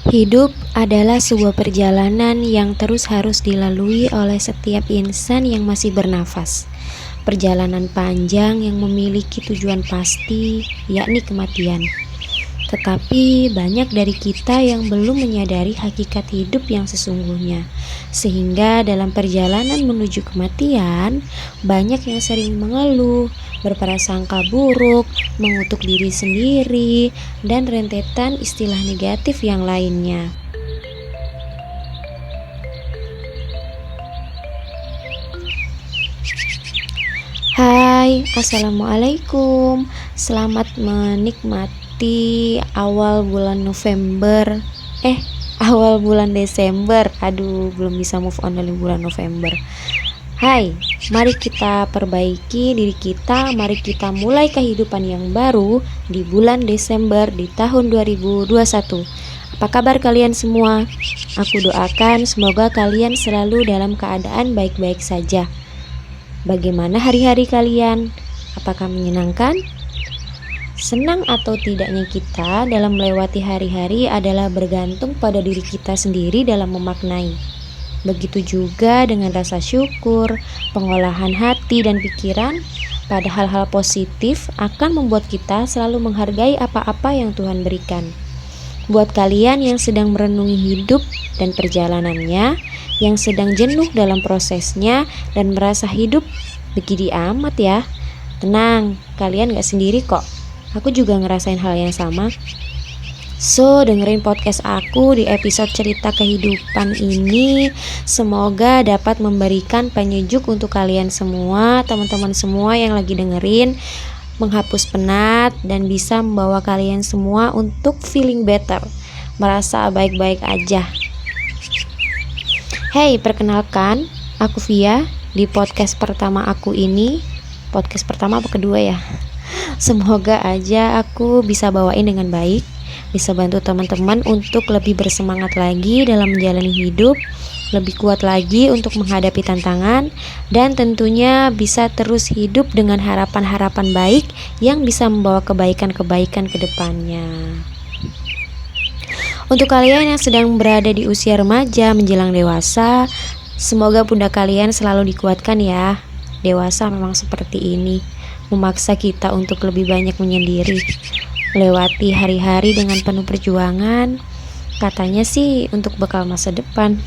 Hidup adalah sebuah perjalanan yang terus harus dilalui oleh setiap insan yang masih bernafas. Perjalanan panjang yang memiliki tujuan pasti, yakni kematian. Tetapi banyak dari kita yang belum menyadari hakikat hidup yang sesungguhnya. Sehingga dalam perjalanan menuju kematian, banyak yang sering mengeluh, berprasangka buruk, mengutuk diri sendiri, dan rentetan istilah negatif yang lainnya. Hai, Assalamualaikum. Selamat menikmati awal bulan November. Awal bulan Desember. Aduh, belum bisa move on dari bulan November. Hai, mari kita perbaiki diri kita. Mari kita mulai kehidupan yang baru di bulan Desember di tahun 2021. Apa kabar kalian semua? Aku doakan semoga kalian selalu dalam keadaan baik-baik saja. Bagaimana hari-hari kalian? Apakah menyenangkan? Senang atau tidaknya kita dalam melewati hari-hari adalah bergantung pada diri kita sendiri dalam memaknai. Begitu juga dengan rasa syukur, pengolahan hati dan pikiran pada hal-hal positif akan membuat kita selalu menghargai apa-apa yang Tuhan berikan. Buat kalian yang sedang merenungi hidup dan perjalanannya, yang sedang jenuh dalam prosesnya dan merasa hidup begini amat ya, tenang, kalian gak sendiri kok. Aku juga ngerasain hal yang sama. So, dengerin podcast aku di episode cerita kehidupan ini. Semoga dapat memberikan penyejuk untuk kalian semua, teman-teman semua yang lagi dengerin, menghapus penat dan bisa membawa kalian semua untuk feeling better, merasa baik-baik aja. Hey, perkenalkan, aku Via di podcast pertama aku ini. Podcast pertama apa kedua ya? Semoga aja aku bisa bawain dengan baik, bisa bantu teman-teman untuk lebih bersemangat lagi dalam menjalani hidup, lebih kuat lagi untuk menghadapi tantangan, dan tentunya bisa terus hidup dengan harapan-harapan baik yang bisa membawa kebaikan-kebaikan ke depannya. Untuk kalian yang sedang berada di usia remaja menjelang dewasa, semoga pundak kalian selalu dikuatkan ya. Dewasa memang seperti ini, memaksa kita untuk lebih banyak menyendiri, melewati hari-hari dengan penuh perjuangan. Katanya sih untuk bekal masa depan.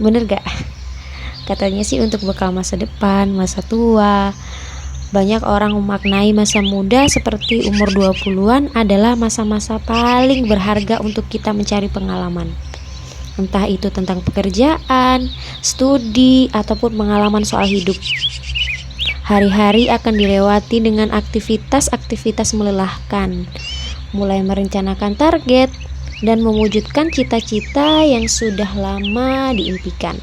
Bener gak? Katanya sih untuk bekal masa depan, masa tua. Banyak orang memaknai masa muda seperti umur 20-an adalah masa-masa paling berharga untuk kita mencari pengalaman. Entah itu tentang pekerjaan, studi, ataupun pengalaman soal hidup. Hari-hari akan dilewati dengan aktivitas-aktivitas melelahkan, mulai merencanakan target dan mewujudkan cita-cita yang sudah lama diimpikan.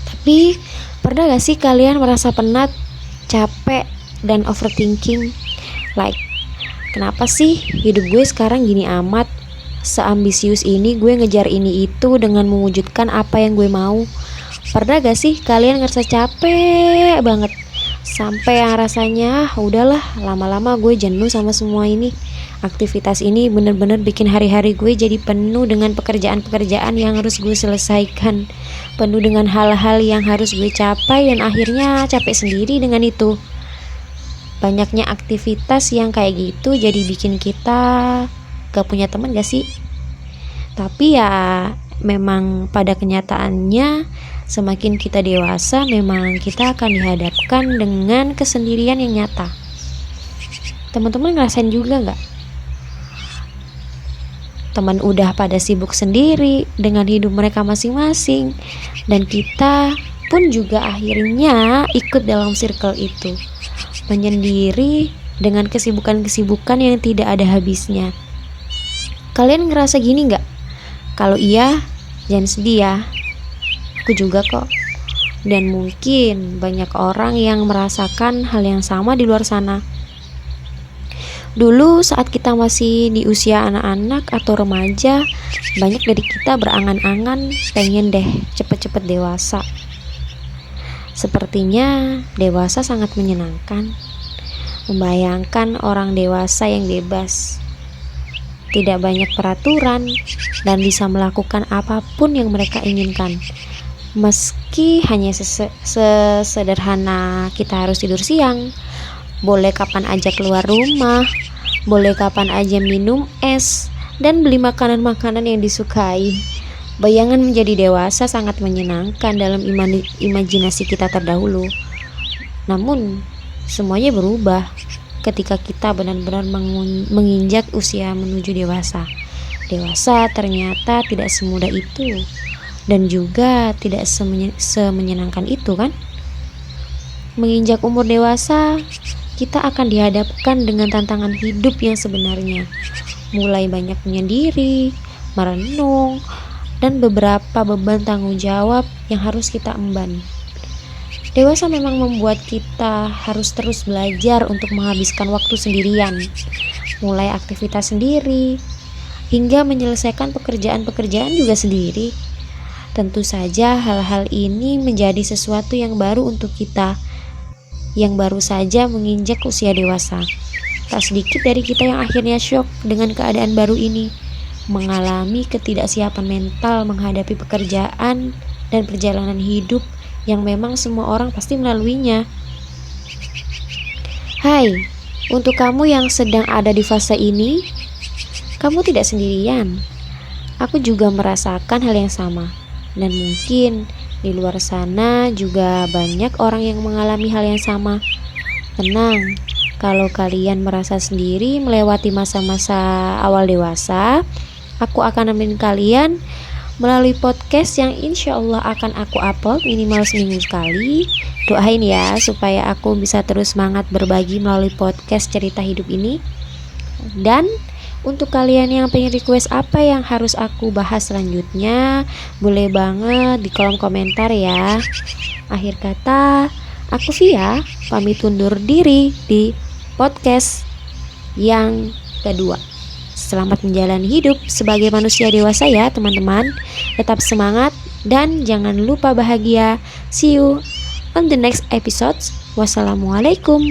Tapi, pernah gak sih kalian merasa penat, capek, dan overthinking? Like, kenapa sih hidup gue sekarang gini amat? Seambisius ini gue ngejar ini itu dengan mewujudkan apa yang gue mau. Pernah gak sih kalian ngerasa capek banget sampai yang rasanya udahlah, lama-lama gue jenuh sama semua ini. Aktivitas ini bener-bener bikin hari-hari gue jadi penuh dengan pekerjaan-pekerjaan yang harus gue selesaikan, penuh dengan hal-hal yang harus gue capai, dan akhirnya capek sendiri dengan itu. Banyaknya aktivitas yang kayak gitu jadi bikin kita gak punya teman gak sih? Tapi ya memang pada kenyataannya semakin kita dewasa memang kita akan dihadapkan dengan kesendirian yang nyata. Teman-teman ngerasain juga gak? Teman udah pada sibuk sendiri dengan hidup mereka masing-masing, dan kita pun juga akhirnya ikut dalam circle itu, menyendiri dengan kesibukan-kesibukan yang tidak ada habisnya. Kalian ngerasa gini gak? Kalau iya, jangan sedih ya. Aku juga kok. Dan mungkin banyak orang yang merasakan hal yang sama di luar sana. Dulu saat kita masih di usia anak-anak atau remaja, banyak dari kita berangan-angan pengen deh cepet-cepet dewasa. Sepertinya dewasa sangat menyenangkan. Membayangkan orang dewasa yang bebas. tidak banyak peraturan, dan bisa melakukan apapun yang mereka inginkan. Meski hanya sesederhana kita harus tidur siang, boleh kapan aja keluar rumah, boleh kapan aja minum es, dan beli makanan-makanan yang disukai. Bayangan menjadi dewasa sangat menyenangkan dalam imajinasi kita terdahulu. Namun, semuanya berubah ketika kita benar-benar menginjak usia menuju dewasa. Dewasa ternyata tidak semudah itu, dan juga tidak semenyenangkan itu, kan? Menginjak umur dewasa, kita akan dihadapkan dengan tantangan hidup yang sebenarnya. Mulai banyak menyendiri, merenung, dan beberapa beban tanggung jawab yang harus kita emban. Dewasa memang membuat kita harus terus belajar untuk menghabiskan waktu sendirian, mulai aktivitas sendiri, hingga menyelesaikan pekerjaan-pekerjaan juga sendiri. Tentu saja hal-hal ini menjadi sesuatu yang baru untuk kita, yang baru saja menginjak usia dewasa. Tak sedikit dari kita yang akhirnya syok dengan keadaan baru ini, mengalami ketidaksiapan mental menghadapi pekerjaan dan perjalanan hidup yang memang semua orang pasti melaluinya. Hai, untuk kamu yang sedang ada di fase ini, kamu tidak sendirian. Aku juga merasakan hal yang sama, dan mungkin di luar sana juga banyak orang yang mengalami hal yang sama. Tenang, kalau kalian merasa sendiri melewati masa-masa awal dewasa, aku akan nemenin kalian melalui podcast yang insya Allah akan aku upload minimal seminggu sekali. Doain ya supaya aku bisa terus semangat berbagi melalui podcast cerita hidup ini. Dan untuk kalian yang pengen request apa yang harus aku bahas selanjutnya, boleh banget di kolom komentar ya. Akhir kata, aku Via pamit undur diri di podcast yang kedua. Selamat menjalani hidup sebagai manusia dewasa ya teman-teman. Tetap semangat dan jangan lupa bahagia. See you on the next episode. Wassalamualaikum.